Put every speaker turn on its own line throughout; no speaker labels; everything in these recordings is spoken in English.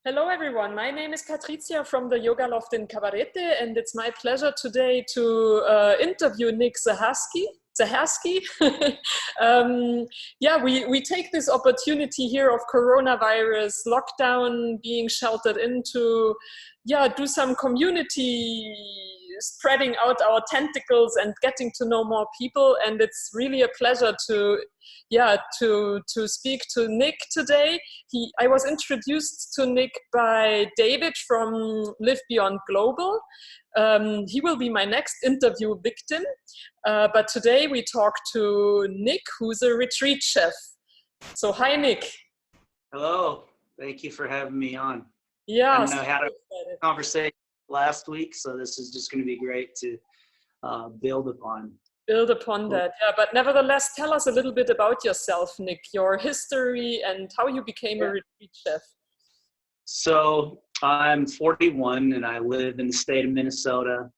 Hello everyone, my name is Patricia from the Yoga Loft in Cabarete, and it's my pleasure today to interview Nic Zahasky. We take this opportunity here of coronavirus lockdown, being sheltered in to do some community spreading out our tentacles and getting to know more people. And it's really a pleasure to speak to Nic today. I was introduced to Nic by David from Live Beyond Global. He will be my next interview victim. But today we talk to Nic, who's a retreat chef. So hi, Nic.
Hello. Thank you for having me on.
Yeah.
I had a conversation last week, so this is just going to be great to build upon.
Build upon that, yeah. But nevertheless, tell us a little bit about yourself, Nic, your history and how you became a retreat chef.
So I'm 41 and I live in the state of Minnesota.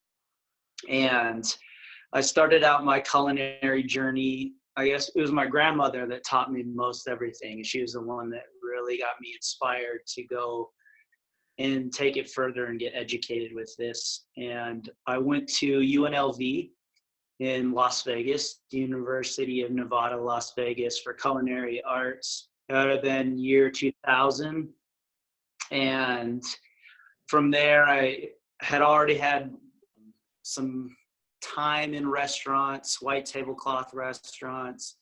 And I started out my culinary journey. I guess it was my grandmother that taught me most everything. She was the one that really got me inspired to go and take it further and get educated with this. And I went to UNLV in Las Vegas, University of Nevada, Las Vegas, for culinary arts. That would have been year 2000. And from there, I had already had some time in restaurants, white tablecloth restaurants.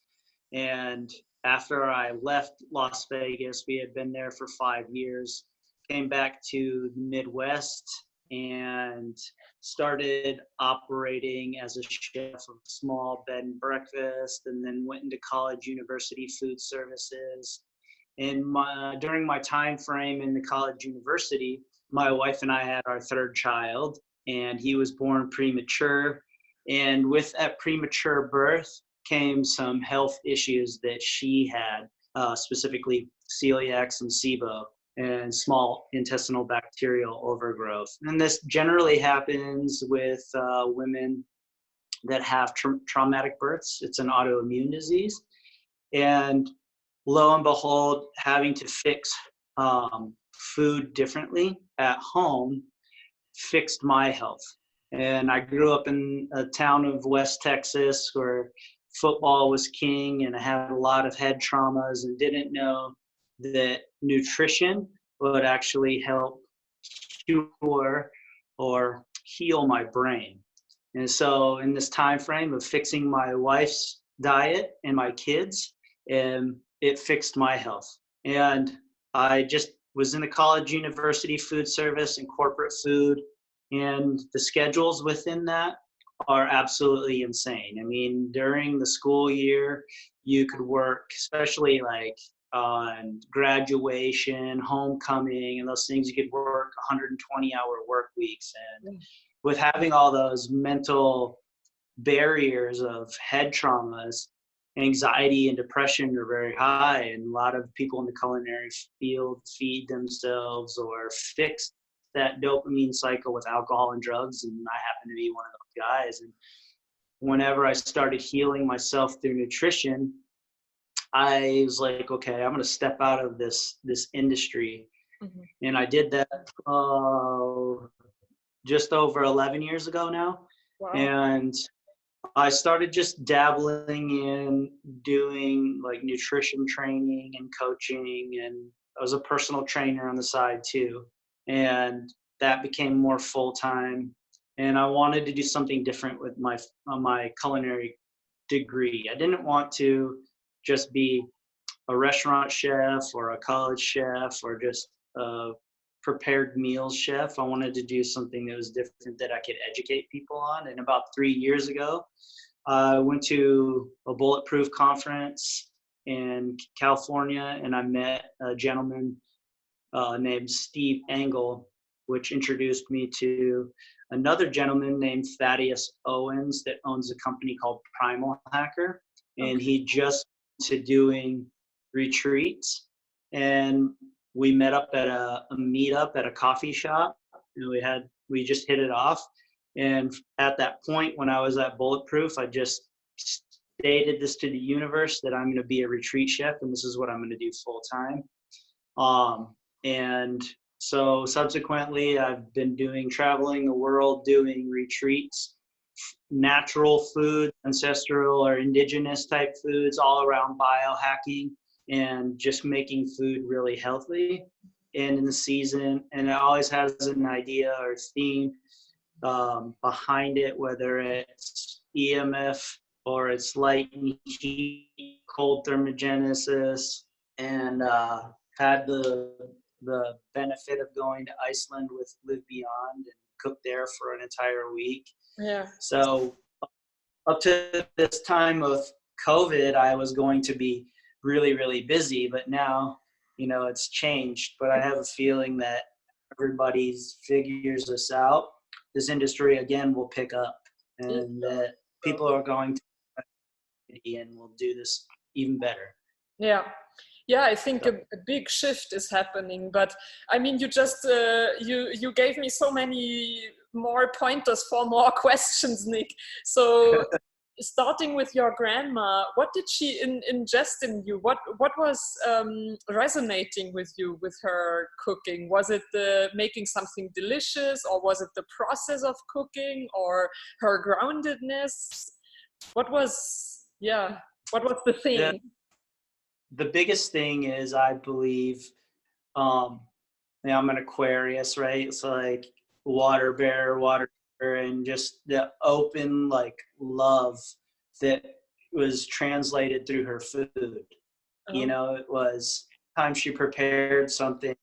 And after I left Las Vegas, we had been there for 5 years, came back to the Midwest and started operating as a chef of a small bed and breakfast, and then went into college, university food services. And during my time frame in the college university, my wife and I had our third child, and he was born premature. And with that premature birth came some health issues that she had, specifically celiac and SIBO, and small intestinal bacterial overgrowth. And this generally happens with women that have traumatic births. It's an autoimmune disease. And lo and behold, having to fix food differently at home fixed my health. And I grew up in a town of West Texas where football was king, and I had a lot of head traumas and didn't know that nutrition would actually help cure or heal my brain. And so in this time frame of fixing my wife's diet and my kids, it fixed my health. And I just was in the college, university food service and corporate food, and the schedules within that are absolutely insane. I mean, during the school year, you could work, especially like on graduation, homecoming, and those things, you could work 120-hour work weeks. And with having all those mental barriers of head traumas, anxiety and depression are very high, and a lot of people in the culinary field feed themselves or fix that dopamine cycle with alcohol and drugs, and I happen to be one of those guys. And whenever I started healing myself through nutrition, I was like, okay, I'm going to step out of this industry. Mm-hmm. And I did that just over 11 years ago now. Wow. And I started just dabbling in doing like nutrition training and coaching, and I was a personal trainer on the side too. And that became more full-time. And I wanted to do something different with my culinary degree. I didn't want to just be a restaurant chef or a college chef or just a prepared meals chef. I wanted to do something that was different that I could educate people on. And about 3 years ago, I went to a Bulletproof conference in California, and I met a gentleman named Steve Engel, which introduced me to another gentleman named Thaddeus Owens that owns a company called Primal Hacker. And he just to doing retreats, and we met up at a meetup at a coffee shop, and we just hit it off. And at that point, when I was at Bulletproof, I just stated this to the universe that I'm going to be a retreat chef, and this is what I'm going to do full time. And So subsequently, I've been traveling the world, doing retreats, natural food, ancestral or indigenous type foods, all around biohacking and just making food really healthy and in the season. And it always has an idea or theme behind it, whether it's EMF or it's light and heat, cold thermogenesis, and had the benefit of going to Iceland with Live Beyond and cooked there for an entire week.
Yeah.
So up to this time of COVID, I was going to be really, really busy, but now, it's changed. But I have a feeling that everybody figures this out. This industry again will pick up, and that people are going to and will do this even better.
Yeah. Yeah, I think a big shift is happening, but I mean, you just you gave me so many more pointers for more questions, Nic. So, starting with your grandma, what did she ingest in you? What was resonating with you with her cooking? Was it making something delicious, or was it the process of cooking, or her groundedness? What was the thing?
The biggest thing is, I believe, I'm an Aquarius, right? So like water bear, and just the open love that was translated through her food. It was time she prepared something.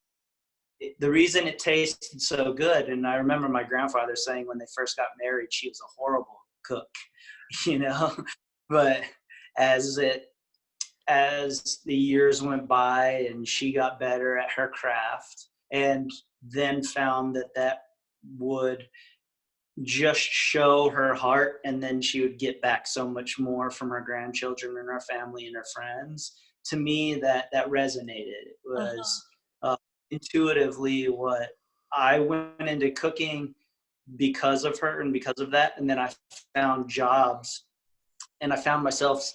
The reason it tasted so good, and I remember my grandfather saying when they first got married, she was a horrible cook, but as the years went by and she got better at her craft, and then found that would just show her heart, and then she would get back so much more from her grandchildren and her family and her friends. To me, that resonated. It was intuitively what I went into cooking because of her and because of that. And then I found jobs, and I found myself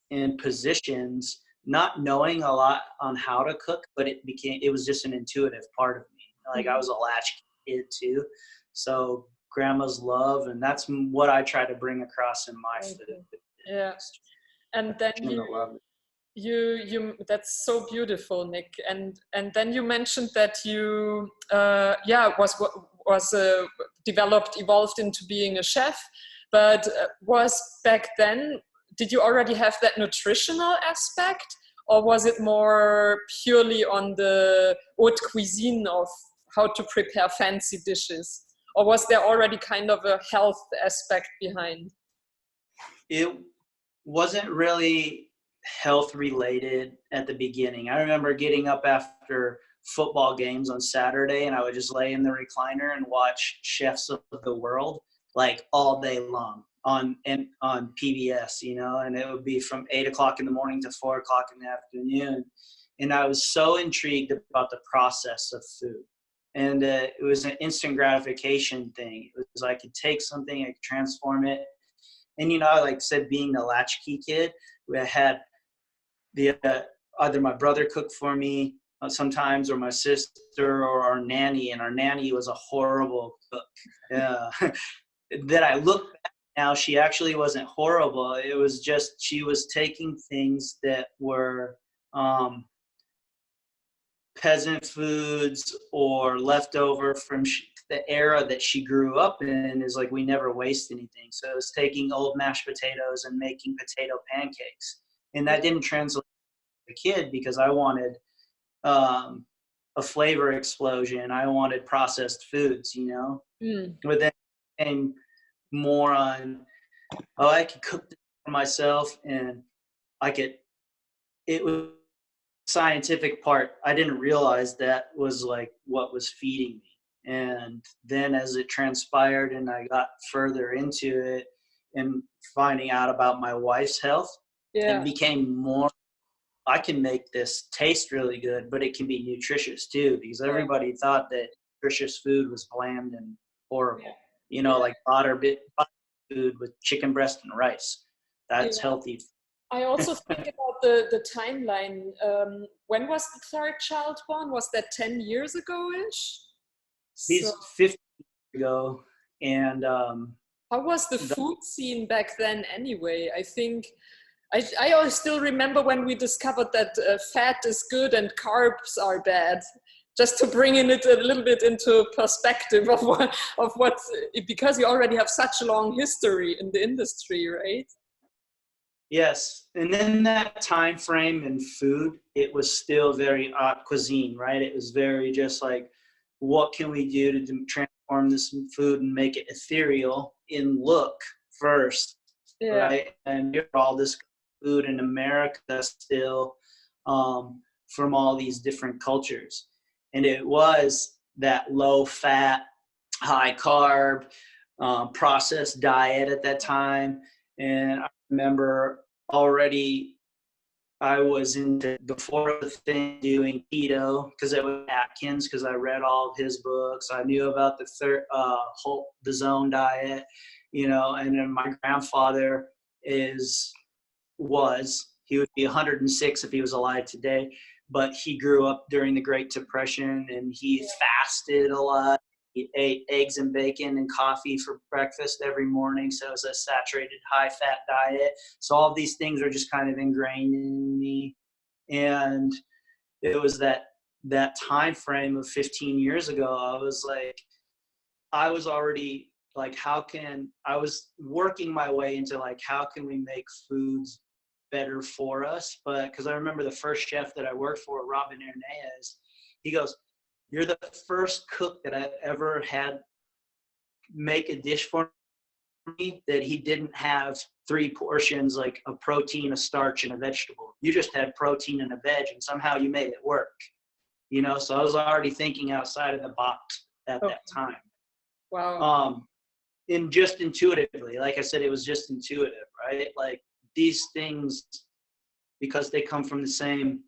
in positions not knowing a lot on how to cook, but it was just an intuitive part of me. Like I was a latch kid too. So grandma's love, and that's what I try to bring across in my food.
Yeah. And then you that's so beautiful, Nic. And then you mentioned that you was evolved into being a chef, but was back then, did you already have that nutritional aspect, or was it more purely on the haute cuisine of how to prepare fancy dishes, or was there already kind of a health aspect behind?
It wasn't really health related at the beginning. I remember getting up after football games on Saturday, and I would just lay in the recliner and watch Chefs of the World like all day long on PBS, and it would be from 8 o'clock in the morning to 4 o'clock in the afternoon. And I was so intrigued about the process of food. And it was an instant gratification thing. It was I could take something, I could transform it. And, like I said, being the latchkey kid, we had either my brother cooked for me sometimes, or my sister, or our nanny. And our nanny was a horrible cook. That I look back now, she actually wasn't horrible. It was just she was taking things that were peasant foods or leftover from the era that she grew up in. Is like we never waste anything. So it was taking old mashed potatoes and making potato pancakes. And that didn't translate to the kid because I wanted a flavor explosion. I wanted processed foods, But then came more on, I could cook this for myself, and it was scientific part. I didn't realize that was like what was feeding me. And then as it transpired and I got further into it and finding out about my wife's health, it became more, I can make this taste really good, but it can be nutritious too, because everybody thought that nutritious food was bland and horrible. Like butter food with chicken breast and rice. That's healthy.
I also think about the timeline, when was the third child born? Was that 10 years ago-ish?
He's 50 years ago. And
how was the food scene back then anyway? I think I always still remember when we discovered that fat is good and carbs are bad. Just to bring it a little bit into perspective of what, because you already have such a long history in the industry, right?
Yes, and in that time frame in food, it was still very haute cuisine, right? It was very just like, what can we do to transform this food and make it ethereal in look first, right? And you're all this food in America still, from all these different cultures. And it was that low fat, high carb, processed diet at that time. And I remember already I was into, before the thing, doing keto because it was Atkins, because I read all of his books. I knew about the the zone diet, you know, and then my grandfather he would be 106 if he was alive today, but he grew up during the Great Depression and he fasted a lot. He ate eggs and bacon and coffee for breakfast every morning. So it was a saturated, high-fat diet. So all of these things are just kind of ingrained in me. And it was that time frame of 15 years ago, I was already like, I was working my way into like, how can we make foods better for us? But because I remember the first chef that I worked for, Robin Hernandez, he goes, "You're the first cook that I've ever had make a dish for me that he didn't have 3 portions, like a protein, a starch, and a vegetable. You just had protein and a veg, and somehow you made it work." You know, so I was already thinking outside of the box at that time.
Wow.
And just intuitively, like I said, it was just intuitive, right? Like these things, because they come from the same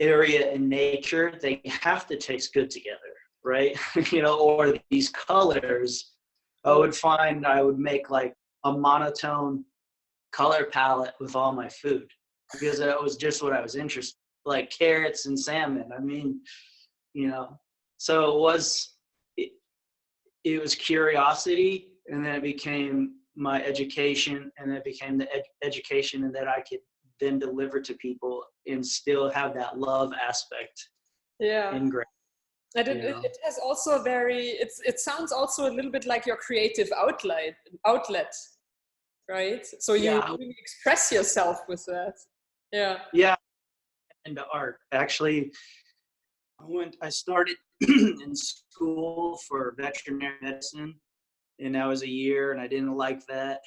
area in nature, they have to taste good together, right? You know, or these colors, I would make like a monotone color palette with all my food because that was just what I was interested in, like carrots and salmon. I mean, you know, so it was curiosity, and then it became my education, and then it became the education, and that I could then deliver to people and still have that love aspect. Ingrained.
And it has also it sounds also a little bit like your creative outlet, right? So you really express yourself with that.
Yeah, into art. Actually, I started in school for veterinary medicine, and that was a year, and I didn't like that.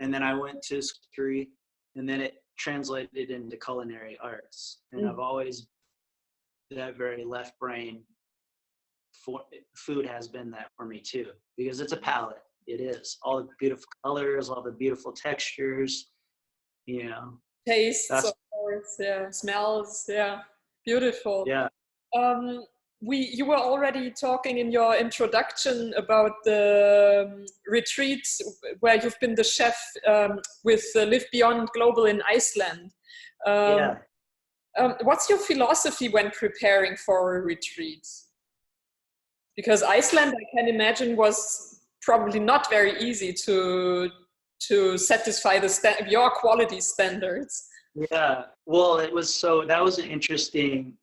And then I went to history, and then it translated into culinary arts. And I've always, that very left brain, food has been that for me too, because it's a palette. It is all the beautiful colors, all the beautiful textures, you know.
Tastes, of course, smells, beautiful.
Yeah.
You were already talking in your introduction about the retreats where you've been the chef with Live Beyond Global in Iceland. What's your philosophy when preparing for a retreat? Because Iceland, I can imagine, was probably not very easy to satisfy your quality standards.
Yeah, well, that was an interesting.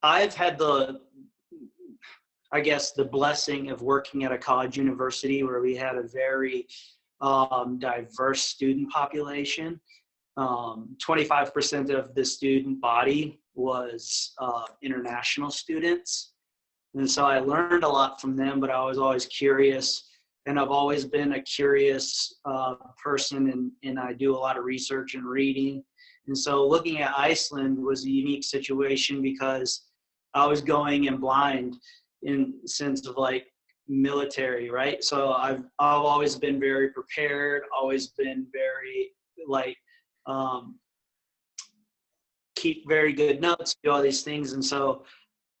I've had the blessing of working at a college university where we had a very diverse student population. 25% of the student body was international students. And so I learned a lot from them, but I was always curious. And I've always been a curious person, and I do a lot of research and reading. And so looking at Iceland was a unique situation because I was going in blind in sense of like military, right? So I've always been very prepared, always been very like keep very good notes, do all these things. And so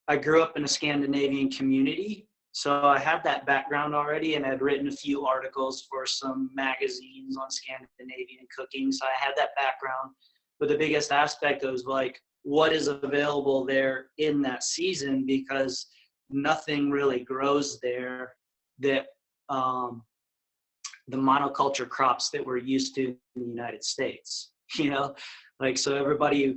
I grew up in a Scandinavian community. So I had that background already, and I'd written a few articles for some magazines on Scandinavian cooking. So I had that background. But the biggest aspect was like, what is available there in that season, because nothing really grows there that the monoculture crops that we're used to in the United States, you know, like, so everybody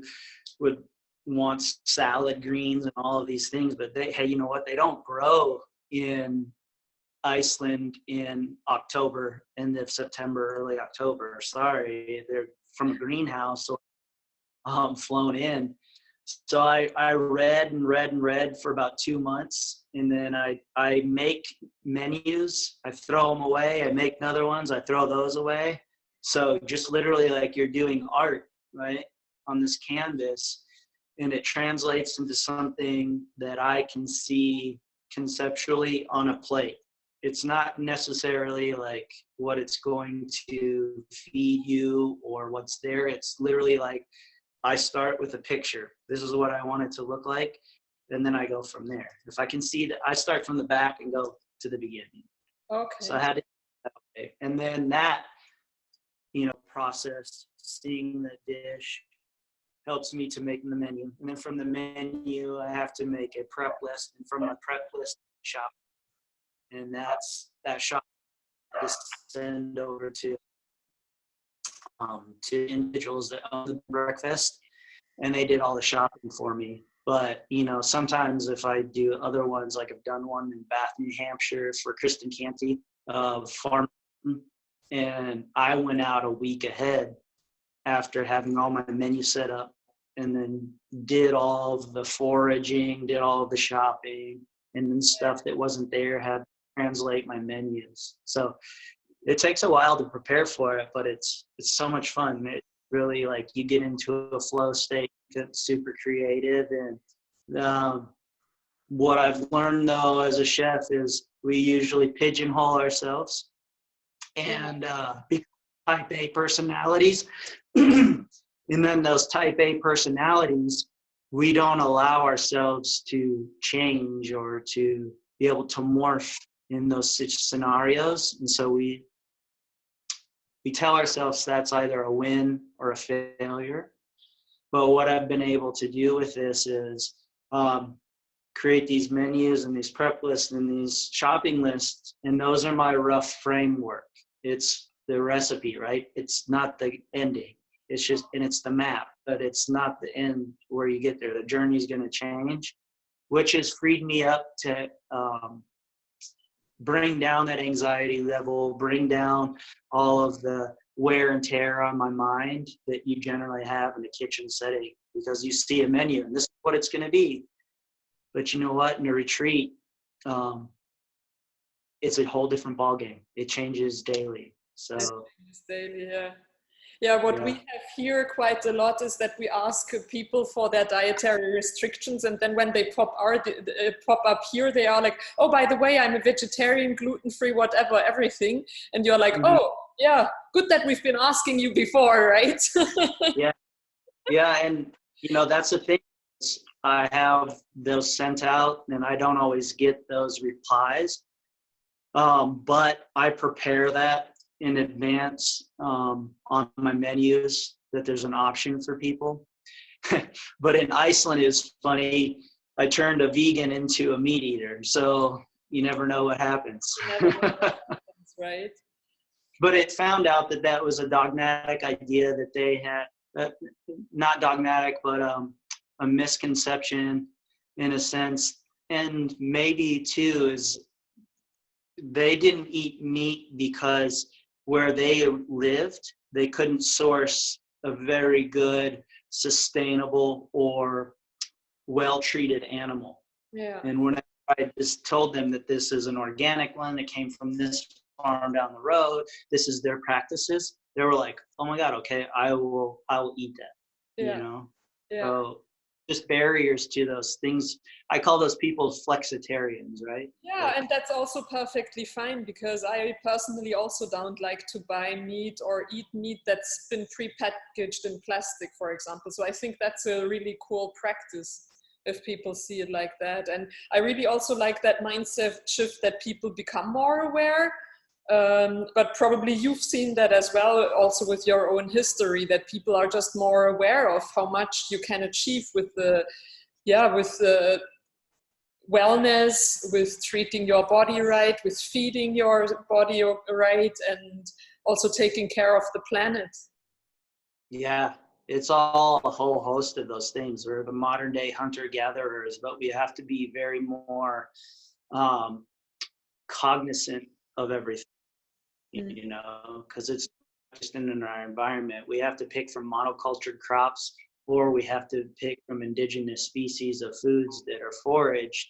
would want salad greens and all of these things, but they, hey, you know what? They don't grow in Iceland in October, end of September, early October. Sorry, they're from a greenhouse or flown in. So I read and read and read for about 2 months, and then I make menus, I throw them away, I make other ones, I throw those away. So just literally like you're doing art, right, on this canvas, and it translates into something that I can see conceptually on a plate. It's not necessarily like what it's going to feed you or what's there. It's literally like, I start with a picture. This is what I want it to look like. And then I go from there. If I can see that, I start from the back and go to the beginning.
Okay.
So I had it that way. And then that, you know, process, seeing the dish helps me to make the menu. And then from the menu, I have to make a prep list. And from my prep list, shop. And that's that shop I just send over to individuals that own the breakfast, and they did all the shopping for me. But, you know, sometimes if I do other ones, like I've done one in Bath, New Hampshire for Kristen Canty of Farm, and I went out a week ahead after having all my menu set up, and then did all of the foraging, did all of the shopping, and then stuff that wasn't there, had to translate my menus. So it takes a while to prepare for it, but it's so much fun. It really, like, you get into a flow state, get super creative. And what I've learned though as a chef is we usually pigeonhole ourselves and become type A personalities. And then those type A personalities, we don't allow ourselves to change or to be able to morph in those scenarios. And so we tell ourselves that's either a win or a failure. But what I've been able to do with this is create these menus and these prep lists and these shopping lists. And those are my rough framework. It's the recipe, right? It's not the ending. It's just, and it's the map, but it's not the end where you get there. The journey is going to change, which has freed me up to bring down that anxiety level, bring down all of the wear and tear on my mind that you generally have in a kitchen setting, because you see a menu and this is what it's going to be. But you know what? In a retreat, it's a whole different ballgame. It changes daily. So
it changes daily, yeah. Yeah, what we have here quite a lot is that we ask people for their dietary restrictions, and then when they pop up here, they are like, oh, by the way, I'm a vegetarian, gluten-free, whatever, everything. And you're like, oh, yeah, good that we've been asking you before, right?
Yeah, and you know, that's the thing. I have those sent out, and I don't always get those replies, but I prepare that in advance on my menus, that there's an option for people. But in Iceland, it's funny, I turned a vegan into a meat eater, so you never know what happens.
That's right.
But it found out that that was a dogmatic idea that they had, not dogmatic, but a misconception in a sense. And maybe too is they didn't eat meat because where they lived, they couldn't source a very good, sustainable, or well-treated animal.
Yeah.
And when I just told them that this is an organic one that came from this farm down the road, this is their practices, they were like, oh my God, okay, I will eat that.
Yeah.
You know?
Yeah.
So just barriers to those things. I call those people flexitarians, right?
Yeah,
like,
and that's also perfectly fine, because I personally also don't like to buy meat or eat meat that's been pre-packaged in plastic, for example. So I think that's a really cool practice. if people see it like that. And I really also like that mindset shift that people become more aware. But probably you've seen that as well, also with your own history, that people are just more aware of how much you can achieve with the, with the wellness, with treating your body right, with feeding your body right, and also taking care of the planet.
Yeah, it's all a whole host of those things. We're the modern day hunter-gatherers, but we have to be very more cognizant of everything, you know, because it's just in our environment. We have to pick from monocultured crops, or we have to pick from indigenous species of foods that are foraged.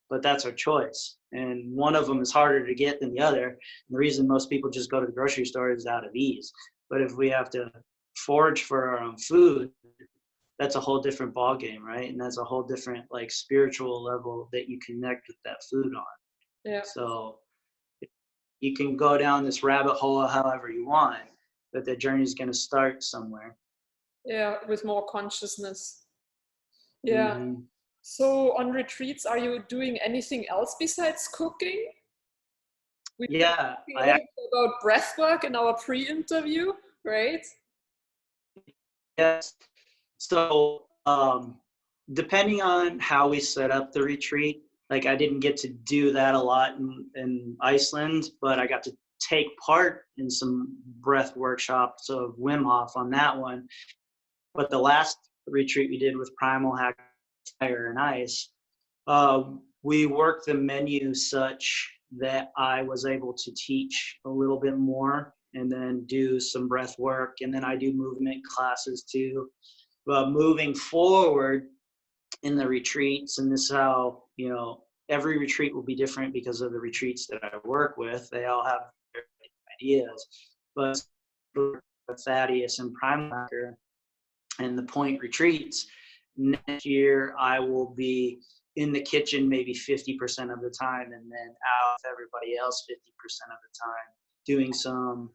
But that's our choice. And one of them is harder to get than the other. And the reason most people just go to the grocery store is out of ease. But if we have to forage for our own food, that's a whole different ball game, right? And that's a whole different like spiritual level that you connect with that food on.
Yeah.
So you can go down this rabbit hole however you want, but the journey is going to start somewhere.
Yeah, with more consciousness. Yeah.
Mm-hmm.
So on retreats, are you doing anything else besides cooking? We
Yeah,
talked about breath work in our pre-interview, right?
yes. So depending on how we set up the retreat, like I didn't get to do that a lot in Iceland, but I got to take part in some breath workshops of Wim Hof on that one. But the last retreat we did with Primal Hack Fire and Ice, we worked the menu such that I was able to teach a little bit more and then do some breath work. And then I do movement classes too. But moving forward in the retreats, and this is how, you know, every retreat will be different because of the retreats that I work with. They all have their ideas. But Thaddeus and Primal Hacker and the Point retreats, next year I will be in the kitchen maybe 50% of the time, and then out with everybody else 50% of the time, doing some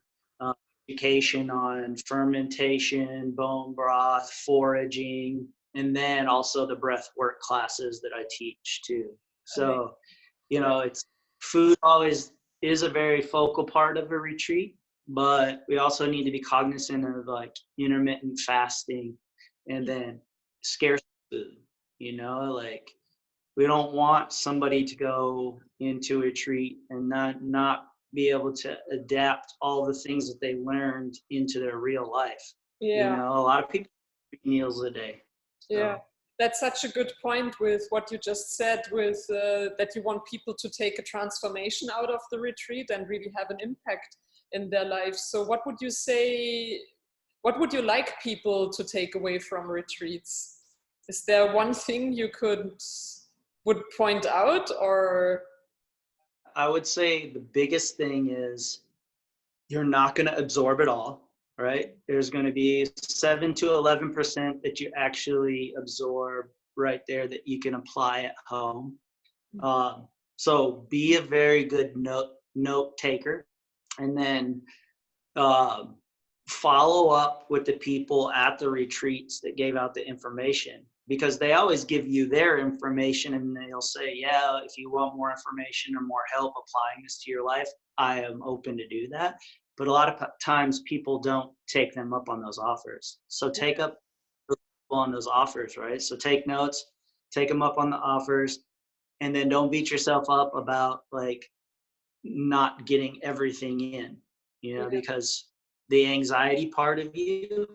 education on fermentation, bone broth, foraging, and then also the breath work classes that I teach too. So, you know, it's food always is a very focal part of a retreat, but we also need to be cognizant of like intermittent fasting and then scarce food, you know, like we don't want somebody to go into a retreat and not be able to adapt all the things that they learned into their real life.
Yeah.
You know, a lot of people eat meals a day. So.
Yeah. That's such a good point with what you just said, with that you want people to take a transformation out of the retreat and really have an impact in their lives. So what would you say, what would you like people to take away from retreats? Is there one thing you would point out, or?
I would say the biggest thing is you're not going to absorb it all, right? There's going to be 7 to 11% that you actually absorb right there that you can apply at home. So be a very good note taker, and then follow up with the people at the retreats that gave out the information, because they always give you their information and they'll say, yeah, if you want more information or more help applying this to your life, I am open to do that. But a lot of times people don't take them up on those offers. So take up on those offers, right? So take notes, take them up on the offers, and then don't beat yourself up about like not getting everything in, you know, because the anxiety part of you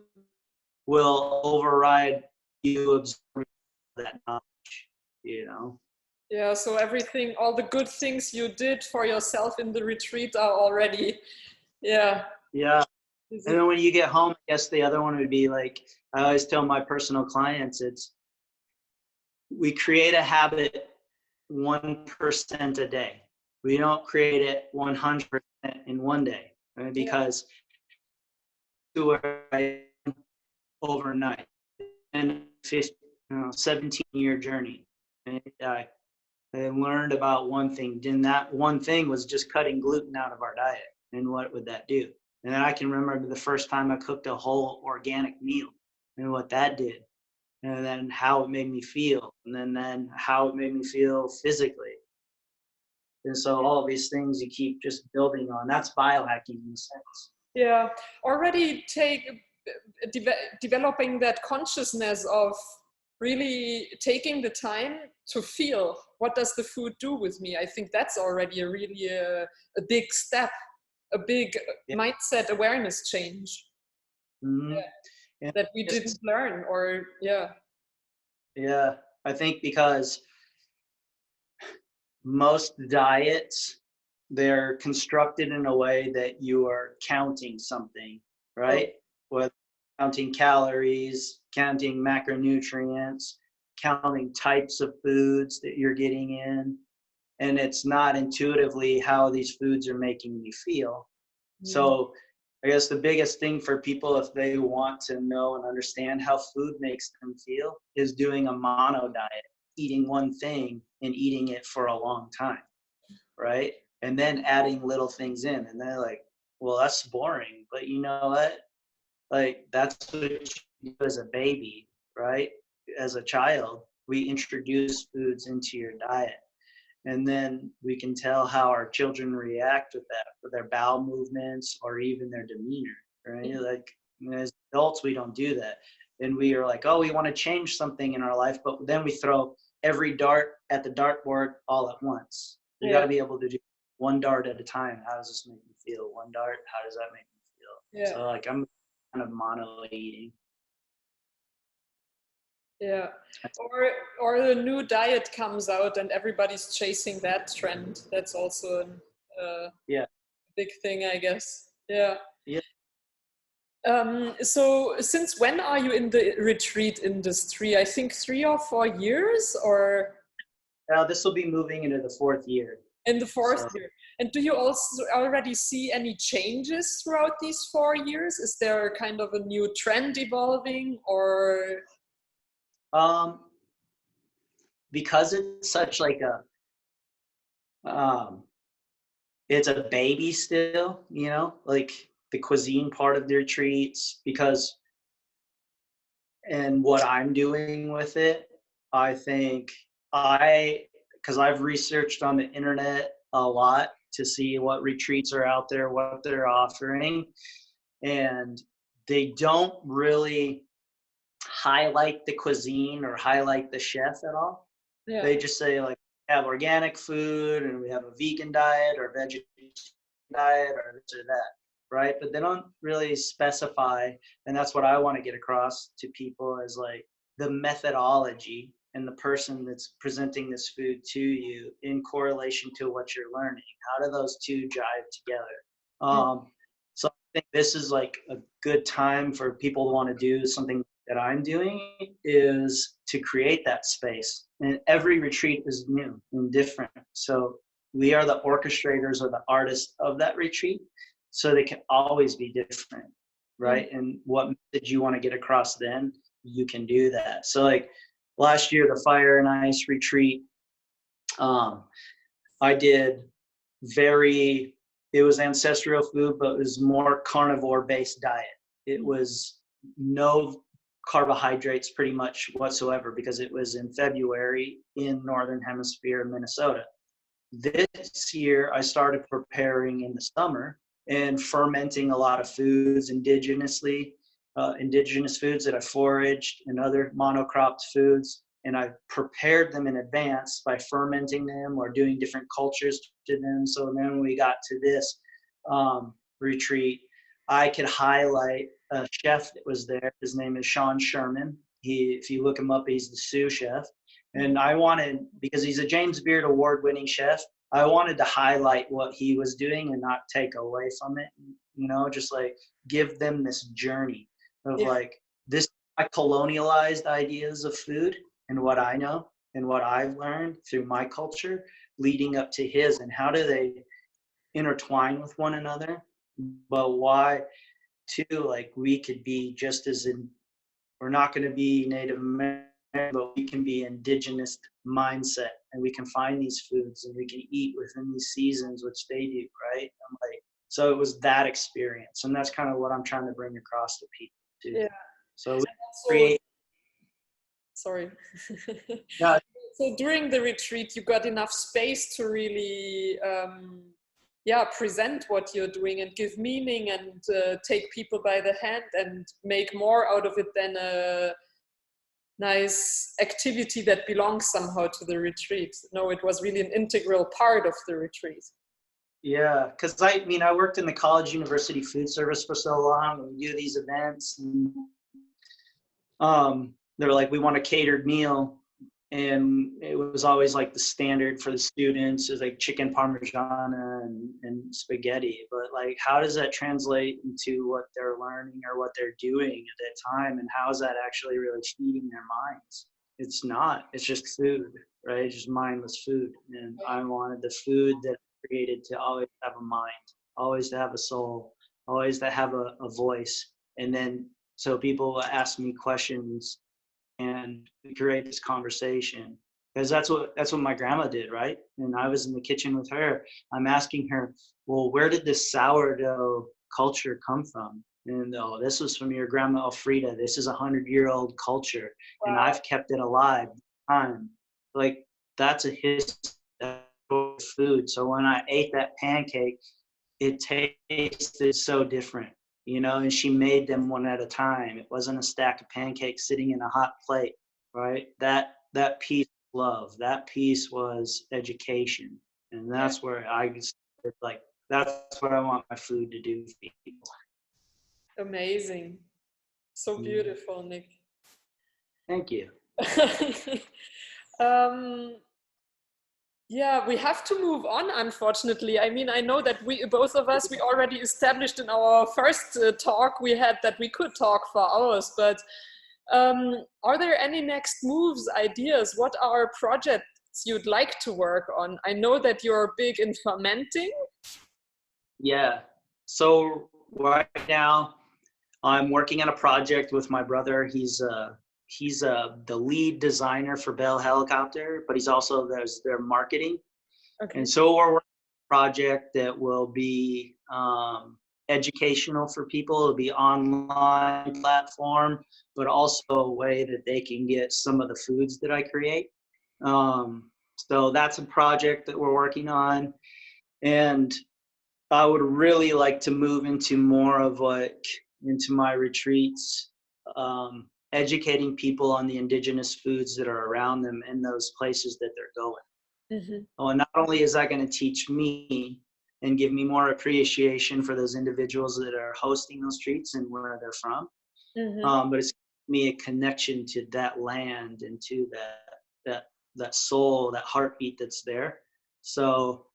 will override you absorbing that knowledge, you know?
Yeah, so everything, all the good things you did for yourself in the retreat are already, yeah.
Yeah. And then when you get home, I guess the other one would be like, I always tell my personal clients, it's, we create a habit 1% a day. We don't create it 100% in one day, right? Because overnight and 17-year journey. And I learned about one thing. And that one thing was just cutting gluten out of our diet. And what would that do? And then I can remember the first time I cooked a whole organic meal and what that did. and then how it made me feel, and then how it made me feel physically. And so all of these things you keep just building on. That's biohacking in a sense.
Yeah, already developing that consciousness of really taking the time to feel what does the food do with me. I think that's already a really a big step, a big
Yeah.
mindset awareness change.
Mm-hmm.
Yeah, that we didn't learn, or
Yeah, I think because most diets, they're constructed in a way that you are counting something, right? Whether counting calories, counting macronutrients, counting types of foods that you're getting in, and it's not intuitively how these foods are making me feel. So I guess the biggest thing for people, if they want to know and understand how food makes them feel, is doing a mono diet, eating one thing and eating it for a long time, right? And then adding little things in. And they're like, well, that's boring. But you know what? Like, that's what you do as a baby, right? As a child, we introduce foods into your diet. And then we can tell how our children react with that, with their bowel movements or even their demeanor, right? Like, as adults, we don't do that. And we are like, oh, we want to change something in our life, but then we throw every dart at the dartboard all at once. You got to be able to do one dart at a time. How does this make me feel? One dart, how does that make me feel?
yeah.
So like, I'm kind of mono eating.
Yeah, or a new diet comes out and everybody's chasing that trend. That's also a
Yeah.
big thing, I guess. Yeah.
Yeah.
So since when are you in the retreat industry? I think 3 or 4 years, or
This will be moving into the 4th year.
in the fourth
So,
year. And do you also already see any changes throughout these 4 years? Is there kind of a new trend evolving, or?
Because it's such like um, it's a baby still, you know, like the cuisine part of the retreats, because and what I'm doing with it, I think because I've researched on the internet a lot to see what retreats are out there, what they're offering, and they don't really highlight the cuisine or highlight the chef at all.
Yeah.
They just say like, we have organic food and we have a vegan diet or vegetarian diet or this or that, right? But they don't really specify, and that's what I want to get across to people, is like the methodology and the person that's presenting this food to you in correlation to what you're learning. How do those two jive together? So I think this is like a good time for people to want to do something that I'm doing, is to create that space. And every retreat is new and different. So we are the orchestrators or the artists of that retreat. So they can always be different, right? And what message you want to get across then, you can do that. So like last year, the Fire and Ice retreat, I did it was ancestral food, but it was more carnivore based diet. It was no carbohydrates pretty much whatsoever, because it was in February in Northern Hemisphere, Minnesota. This year, I started preparing in the summer and fermenting a lot of foods indigenously, indigenous foods that I foraged and other monocropped foods. And I prepared them in advance by fermenting them or doing different cultures to them. So then when we got to this retreat, I could highlight a chef that was there. His name is Sean Sherman. If you look him up, he's the sous chef. And I wanted, because he's a James Beard award-winning chef, I wanted to highlight what he was doing and not take away from it. You know, just like give them this journey of like this. I colonialized ideas of food and what I know and what I've learned through my culture leading up to his, and how do they intertwine with one another, but why too, like we could be just as we're not going to be Native American, but we can be indigenous mindset, and we can find these foods and we can eat within these seasons, which they do, right? I'm like, so it was that experience, and that's kind of what I'm trying to bring across to people too.
Yeah.
So we create.
Sorry.
Yeah.
So during the retreat, you got enough space to really, present what you're doing and give meaning and take people by the hand and make more out of it than a nice activity that belongs somehow to the retreat. No, it was really an integral part of the retreat.
Yeah, because I worked in the college university food service for so long, and we do these events, and they're like, we want a catered meal, and it was always like the standard for the students is like chicken parmigiana and spaghetti. But like, how does that translate into what they're learning or what they're doing at that time, and how is that actually really feeding their minds? It's not. It's just food, right? It's just mindless food. And I wanted the food that I created to always have a mind, always to have a soul, always to have a voice. And then so people ask me questions and we create this conversation, because that's what my grandma did, right? And I was in the kitchen with her. I'm asking her, well, where did this sourdough culture come from? And oh, this was from your grandma Elfrida. This is 100-year-old culture, and I've kept it alive. Time, like that's a history of food. So when I ate that pancake, it tasted so different, and she made them one at a time. It wasn't a stack of pancakes sitting in a hot plate, right? That piece of love, that piece was education. And that's where like, that's what I want my food to do for people.
Amazing. So beautiful, Nic.
Thank you.
Yeah, we have to move on, unfortunately. I mean, I know that both of us, we already established in our first talk we had that we could talk for hours, but are there any next moves, ideas? What are projects you'd like to work on? I know that you're big in fermenting.
Yeah. So right now I'm working on a project with my brother. He's the lead designer for Bell Helicopter, but he's also their marketing. Okay. And so we're working on a project that will be educational for people. It'll be online platform, but also a way that they can get some of the foods that I create. So that's a project that we're working on. And I would really like to move into more of into my retreats, educating people on the indigenous foods that are around them in those places that they're going. Mm-hmm. Oh, and not only is that going to teach me and give me more appreciation for those individuals that are hosting those treats and where they're from, mm-hmm. But it's giving me a connection to that land and to that soul, that heartbeat that's there. So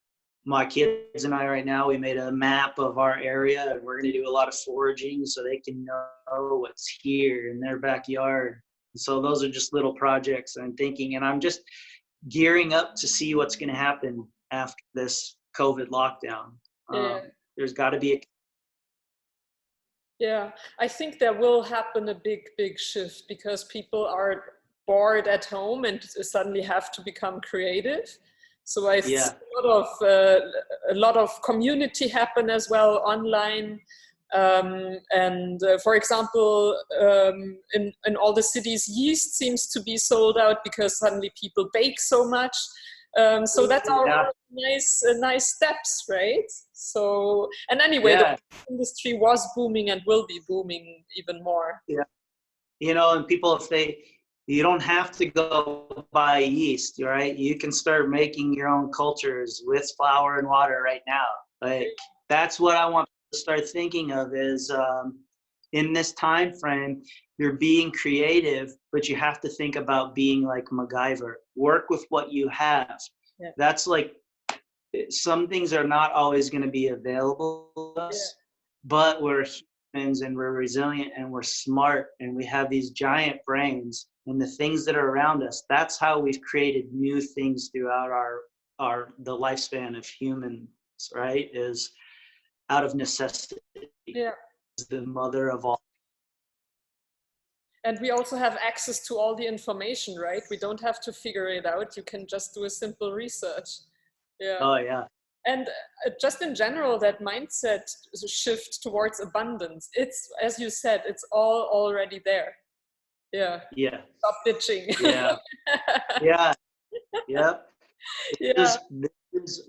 my kids and I right now, we made a map of our area, and we're going to do a lot of foraging so they can know what's here in their backyard. So those are just little projects I'm thinking, and I'm just gearing up to see what's going to happen after this COVID lockdown. There's got to be a...
Yeah, I think there will happen a big shift because people are bored at home and suddenly have to become creative. So I see a lot of community happen as well online. For example, in all the cities, yeast seems to be sold out because suddenly people bake so much. So that's all nice steps, right? So, and anyway, the industry was booming and will be booming even more.
Yeah, and people, you don't have to go buy yeast, right? You can start making your own cultures with flour and water right now. Like, that's what I want to start thinking of is in this time frame, you're being creative, but you have to think about being like MacGyver. Work with what you have. Yeah. That's like, some things are not always going to be available to us, but we're humans and we're resilient and we're smart and we have these giant brains. And the things that are around us, that's how we've created new things throughout the lifespan of humans, right? Is out of necessity. Yeah. Is the mother of all.
And we also have access to all the information, right? We don't have to figure it out. You can just do a simple research. Yeah.
Oh, yeah.
And just in general, that mindset shift towards abundance, it's, as you said, it's all already there. Yeah.
Yeah.
Stop bitching.
Yeah. Yeah. Yep.
Yeah.
This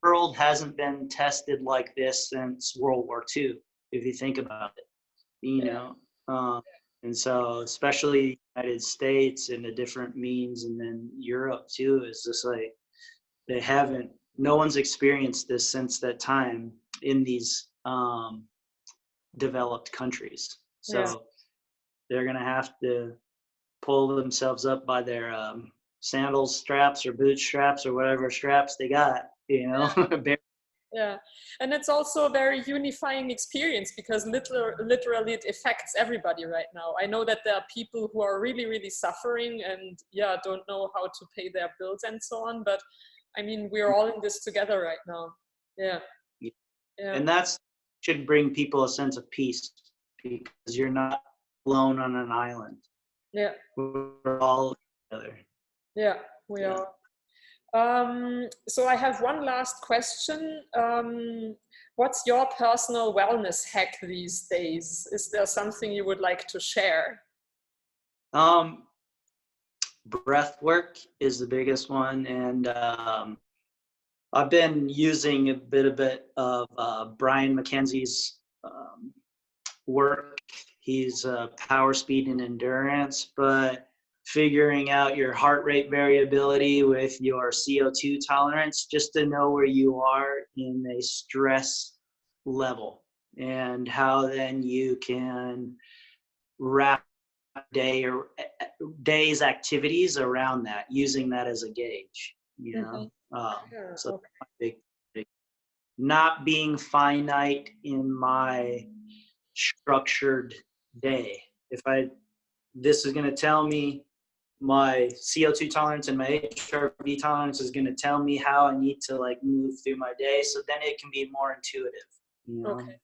world hasn't been tested like this since World War II, if you think about it, you
Yeah.
know. And so, especially United States and the different means, and then Europe too, is just like no one's experienced this since that time in these developed countries.
Yeah.
So they're gonna have to pull themselves up by their sandals straps or boot straps or whatever straps they got, you know.
Yeah, and it's also a very unifying experience because literally it affects everybody right now. I know that there are people who are really, really suffering and yeah, don't know how to pay their bills and so on. But I mean, we're all in this together right now. Yeah, yeah,
And that's should bring people a sense of peace because you're not alone on an island.
yeah,
We're all together.
yeah, we
Yeah.
are. So I have one last question. What's your personal wellness hack these days? Is there something you would like to share?
Breath work is the biggest one, and I've been using a bit of Brian McKenzie's work. He's power, speed, and endurance, but figuring out your heart rate variability with your CO2 tolerance just to know where you are in a stress level and how then you can wrap day's activities around that, using that as a gauge, you know.
Yeah,
So
okay.
big, not being finite in my structured day. If this is going to tell me my CO2 tolerance and my HRV tolerance is going to tell me how I need to like move through my day. So then it can be more intuitive, you know.
Okay.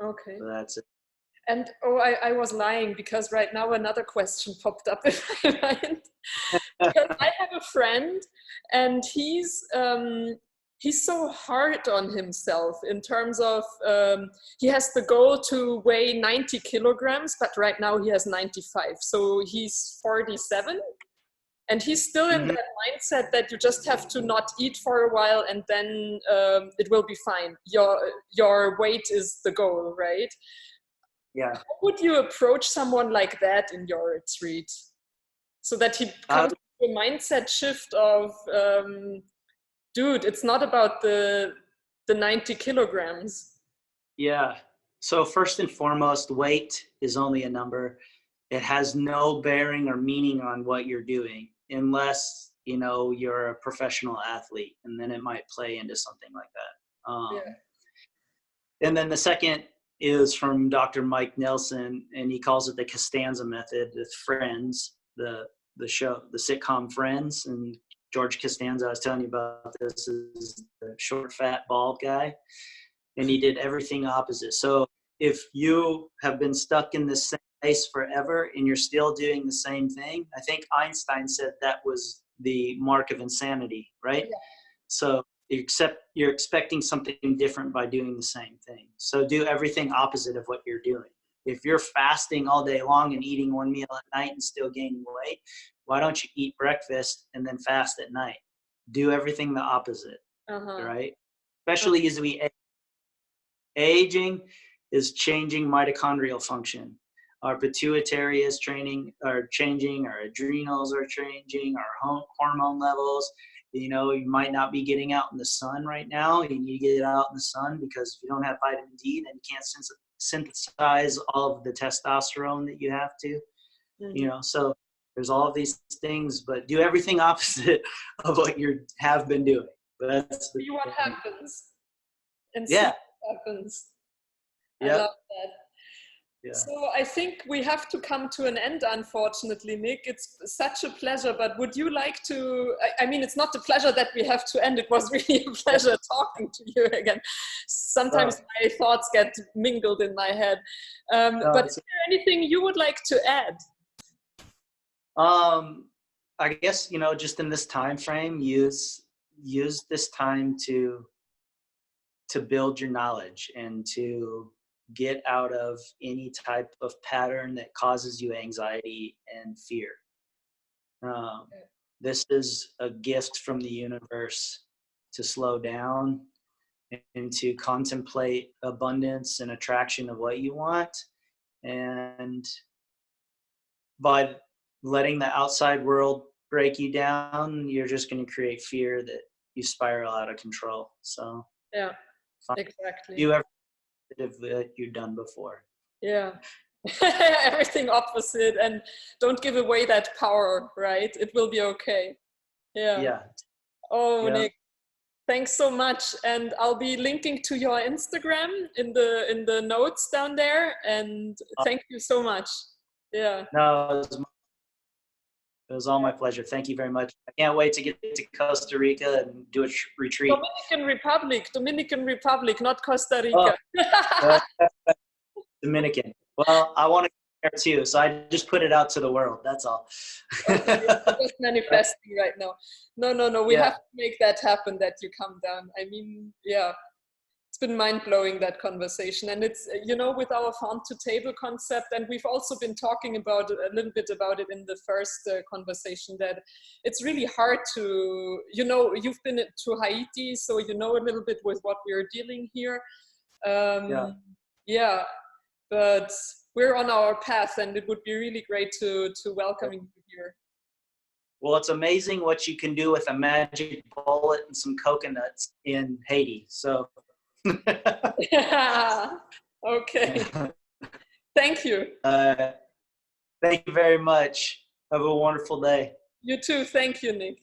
Okay.
So that's it.
And oh, I was lying because right now another question popped up in my mind. Because I have a friend and he's so hard on himself in terms of he has the goal to weigh 90 kilograms, but right now he has 95. So he's 47. And he's still in that mindset that you just have to not eat for a while and then it will be fine. Your weight is the goal, right?
Yeah.
How would you approach someone like that in your retreat so that he comes to a mindset shift of, dude, it's not about the 90 kilograms.
Yeah. So first and foremost, weight is only a number. It has no bearing or meaning on what you're doing unless, you know, you're a professional athlete, and then it might play into something like that. And then the second is from Dr. Mike Nelson, and he calls it the Costanza method with Friends, the show, the sitcom Friends. And George Costanza, I was telling you about this, is the short, fat, bald guy. And he did everything opposite. So if you have been stuck in the same place forever and you're still doing the same thing, I think Einstein said that was the mark of insanity, right? Yeah. So you're expecting something different by doing the same thing. So do everything opposite of what you're doing. If you're fasting all day long and eating one meal at night and still gaining weight, why don't you eat breakfast and then fast at night? Do everything the opposite, right? Especially as we age. Aging is changing mitochondrial function. Our pituitary is changing, our adrenals are changing, our hormone levels. You know, you might not be getting out in the sun right now. You need to get out in the sun because if you don't have vitamin D, then you can't synthesize all of the testosterone that you have to. You know, so there's all of these things, but do everything opposite of what you have been doing. That's
see what happens. And
see what
happens.
Yep.
I love that.
Yeah.
So I think we have to come to an end, unfortunately, Nic. It's such a pleasure, but would you like to, I mean, it's not a pleasure that we have to end. It was really a pleasure talking to you again. Sometimes my thoughts get mingled in my head. But is there anything you would like to add?
I guess, you know, just in this time frame, use this time to build your knowledge and to get out of any type of pattern that causes you anxiety and fear. This is a gift from the universe to slow down and to contemplate abundance and attraction of what you want. And by letting the outside world break you down, you're just going to create fear that you spiral out of control. So
yeah, exactly.
Do everything that you've done before.
Yeah. Everything opposite, and don't give away that power, right? It will be okay. Yeah.
Yeah.
Oh,
Yeah.
Nic, thanks so much. And I'll be linking to your Instagram in the notes down there. And thank you so much. Yeah.
No, it was all my pleasure. Thank you very much. I can't wait to get to Costa Rica and do a retreat.
Dominican Republic, not Costa Rica.
Oh, Dominican. Well, I want to go there too, so I just put it out to the world. That's all.
Okay, I'm just manifesting right now. No. We have to make that happen, that you come down. I mean, yeah. It's been mind-blowing, that conversation. And it's, you know, with our farm-to-table concept, and we've also been talking about a little bit about it in the first conversation, that it's really hard to, you know, you've been to Haiti, so you know a little bit with what we're dealing here. Yeah, but we're on our path, and it would be really great to welcome you here.
Well, it's amazing what you can do with a magic bullet and some coconuts in Haiti. So.
Yeah. Okay. Thank you.
Thank you very much. Have a wonderful day.
You too. Thank you, Nic.